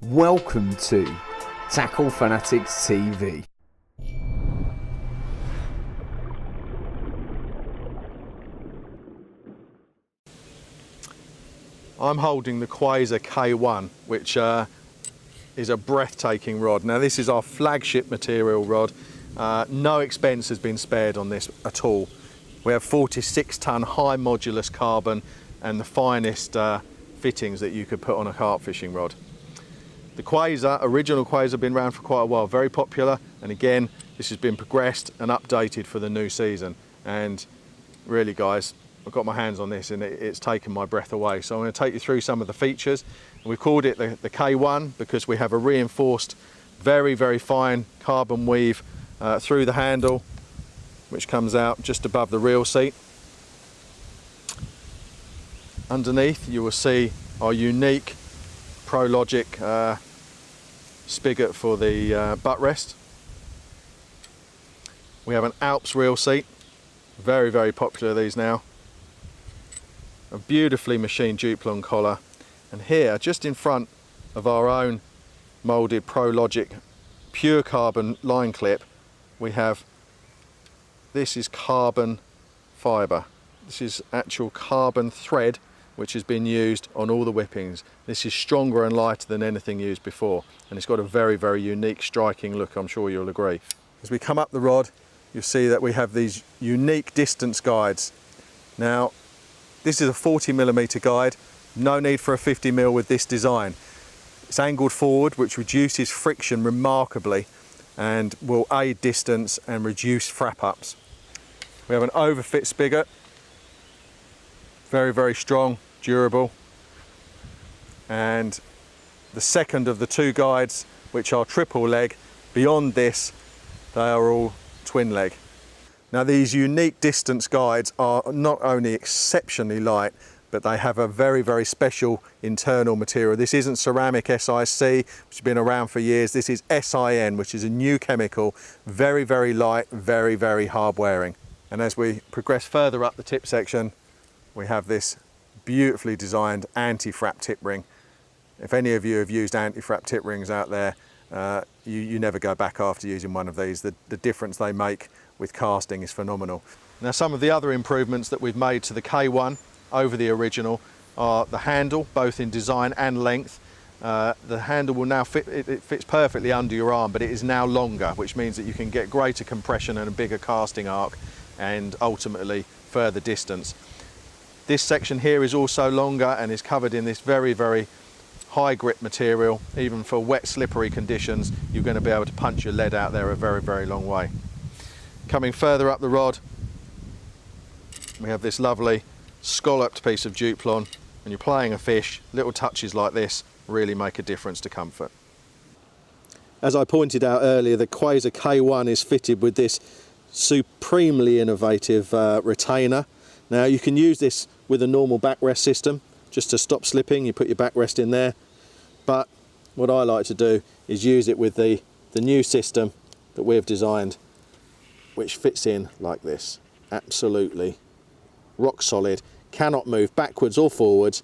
Welcome to Tackle Fanatics TV. I'm holding the Quasar K1, which is a breathtaking rod. Now this is our flagship material rod. No expense has been spared on this at all. We have 46-ton high modulus carbon and the finest fittings that you could put on a carp fishing rod. The Quasar, original Quasar, been around for quite a while, very popular, and again this has been progressed and updated for the new season. And really guys, I've got my hands on this and it's taken my breath away. So I'm going to take you through some of the features. We've called it the K1 because we have a reinforced, very, very fine carbon weave through the handle, which comes out just above the reel seat. Underneath you will see our unique Prologic spigot for the butt rest. We have an Alps reel seat, very, very popular these now. A beautifully machined Duplon collar, and here just in front of our own moulded Prologic pure carbon line clip, we have, this is carbon fibre. This is actual carbon thread which has been used on all the whippings. This is stronger and lighter than anything used before, and it's got a very, very unique, striking look, I'm sure you'll agree. As we come up the rod, you'll see that we have these unique distance guides. Now, this is a 40mm guide, no need for a 50mm with this design. It's angled forward, which reduces friction remarkably and will aid distance and reduce frap ups. We have an overfit spigot, very, very strong, durable. And the second of the two guides, which are triple leg, beyond this, they are all twin leg. Now these unique distance guides are not only exceptionally light, but they have a very, very special internal material. This isn't ceramic SiC, which has been around for years. This is SiN, which is a new chemical, very, very light, very, very hard wearing. And as we progress further up the tip section, we have this beautifully designed anti-frap tip ring. If any of you have used anti-frap tip rings out there, you never go back after using one of these. The difference they make with casting is phenomenal. Now some of the other improvements that we've made to the K1 over the original are the handle, both in design and length. The handle will now fit, it fits perfectly under your arm, but it is now longer, which means that you can get greater compression and a bigger casting arc and ultimately further distance. This section here is also longer and is covered in this very, very high grip material. Even for wet, slippery conditions, you're going to be able to punch your lead out there a very, very long way. Coming further up the rod, we have this lovely scalloped piece of Duplon. When you're playing a fish, little touches like this really make a difference to comfort. As I pointed out earlier, the Quasar K1 is fitted with this supremely innovative retainer. Now you can use this with a normal backrest system just to stop slipping. You put your backrest in there, but what I like to do is use it with the new system that we've designed, which fits in like this, absolutely rock solid, cannot move backwards or forwards,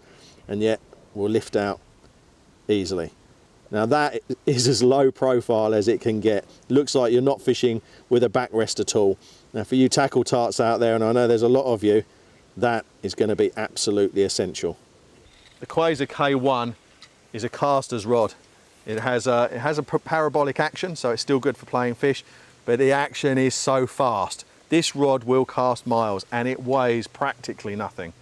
and yet will lift out easily. Now that is as low profile as it can get. Looks like you're not fishing with a backrest at all. Now for you tackle tarts out there, and I know there's a lot of you, that is going to be absolutely essential. The Quasar K1 is a caster's rod. It has a parabolic action, so it's still good for playing fish, but the action is so fast. This rod will cast miles and it weighs practically nothing.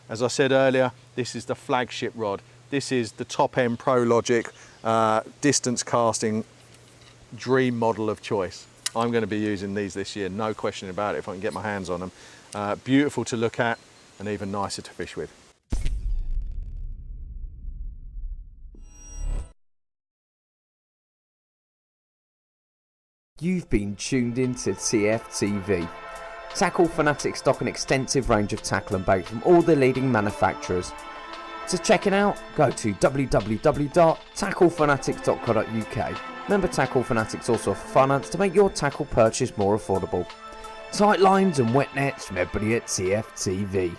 As I said earlier, this is the flagship rod. This is the top-end Prologic distance casting dream model of choice. I'm going to be using these this year, no question about it, if I can get my hands on them. Beautiful to look at and even nicer to fish with. You've been tuned into TFTV. Tackle Fanatics stock an extensive range of tackle and bait from all the leading manufacturers. To check it out, go to www.tacklefanatics.co.uk. Remember, Tackle Fanatics also offer finance to make your tackle purchase more affordable. Tight lines and wet nets from everybody at TFTV.